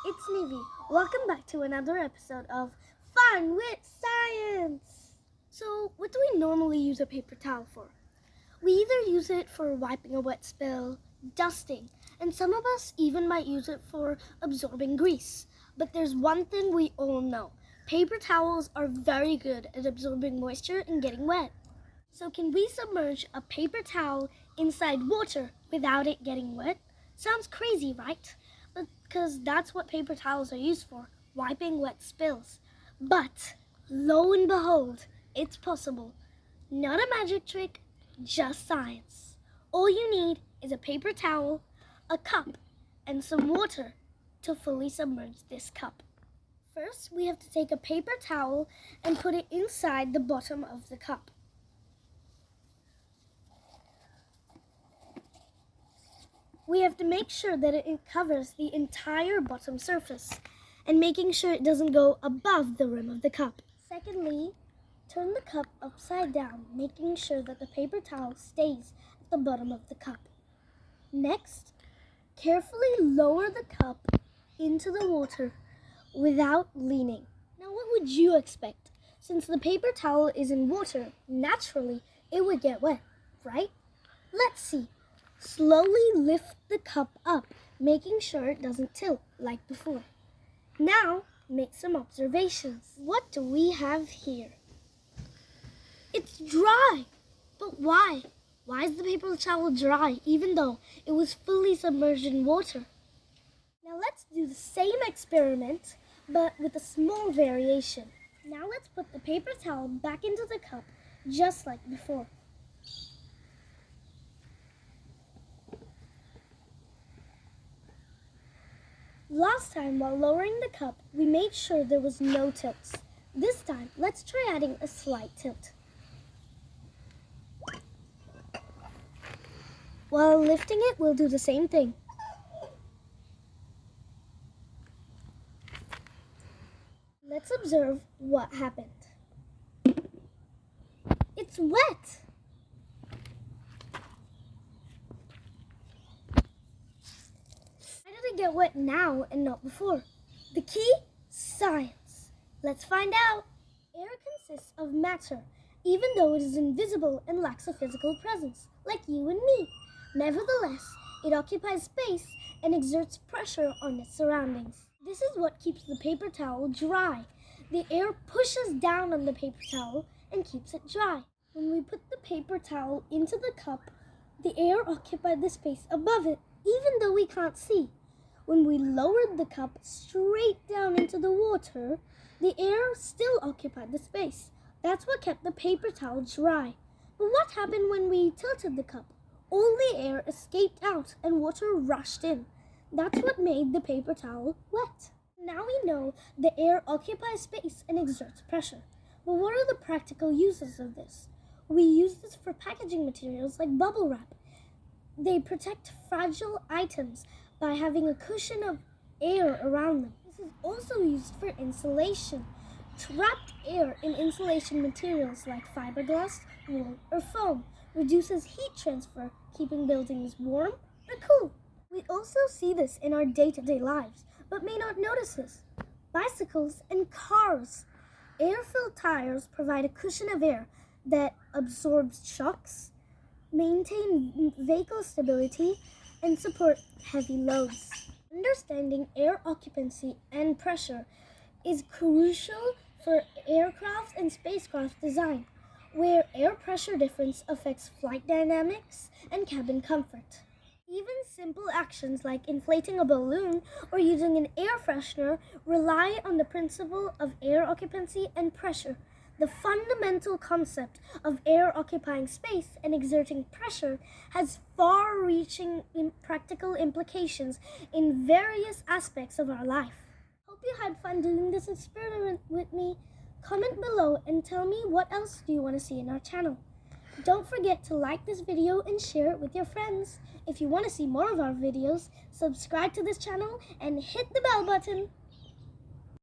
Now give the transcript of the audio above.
it's Nivi. Welcome back to another episode of Fun with Science. So, what do we normally use a paper towel for? We either use it for wiping a wet spill, dusting, and some of us even might use it for absorbing grease. But there's one thing we all know. Paper towels are very good at absorbing moisture and getting wet. So can we submerge a paper towel inside water without it getting wet? Sounds crazy, right? Because that's what paper towels are used for, wiping wet spills. But lo and behold, it's possible. Not a magic trick, just science. All you need is a paper towel, a cup, and some water to fully submerge this cup. First, we have to take a paper towel and put it inside the bottom of the cup. We have to make sure that it covers the entire bottom surface and making sure it doesn't go above the rim of the cup. Secondly, turn the cup upside down, making sure that the paper towel stays at the bottom of the cup. Next, carefully lower the cup into the water without leaning. Now, what would you expect? Since the paper towel is in water, naturally it would get wet, right? Let's see. Slowly lift the cup up, making sure it doesn't tilt like before. Now, make some observations. What do we have here? It's dry! But why? Why is the paper towel dry even though it was fully submerged in water? Now let's do the same experiment, but with a small variation. Now let's put the paper towel back into the cup, just like before. Last time, while lowering the cup, we made sure there was no tilts. This time, let's try adding a slight tilt. While lifting it, we'll do the same thing. Let's observe what happened. It's wet! Get wet now and not before. The key? Science. Let's find out. Air consists of matter, even though it is invisible and lacks a physical presence, like you and me. Nevertheless, it occupies space and exerts pressure on its surroundings. This is what keeps the paper towel dry. The air pushes down on the paper towel and keeps it dry. When we put the paper towel into the cup, the air occupied the space above it, even though we can't see. When we lowered the cup straight down into the water, the air still occupied the space. That's what kept the paper towel dry. But what happened when we tilted the cup? All the air escaped out and water rushed in. That's what made the paper towel wet. Now we know the air occupies space and exerts pressure. But what are the practical uses of this? We use this for packaging materials like bubble wrap. They protect fragile items by having a cushion of air around them. This is also used for insulation. Trapped air in insulation materials like fiberglass, wool, or foam reduces heat transfer, keeping buildings warm or cool. We also see this in our day-to-day lives, but may not notice this. Bicycles and cars. Air-filled tires provide a cushion of air that absorbs shocks, maintain vehicle stability, and support heavy loads. Understanding air occupancy and pressure is crucial for aircraft and spacecraft design, where air pressure difference affects flight dynamics and cabin comfort. Even simple actions like inflating a balloon or using an air freshener rely on the principle of air occupancy and pressure. The fundamental concept of air occupying space and exerting pressure has far-reaching practical implications in various aspects of our life. Hope you had fun doing this experiment with me. Comment below and tell me what else do you want to see in our channel. Don't forget to like this video and share it with your friends. If you want to see more of our videos, subscribe to this channel and hit the bell button.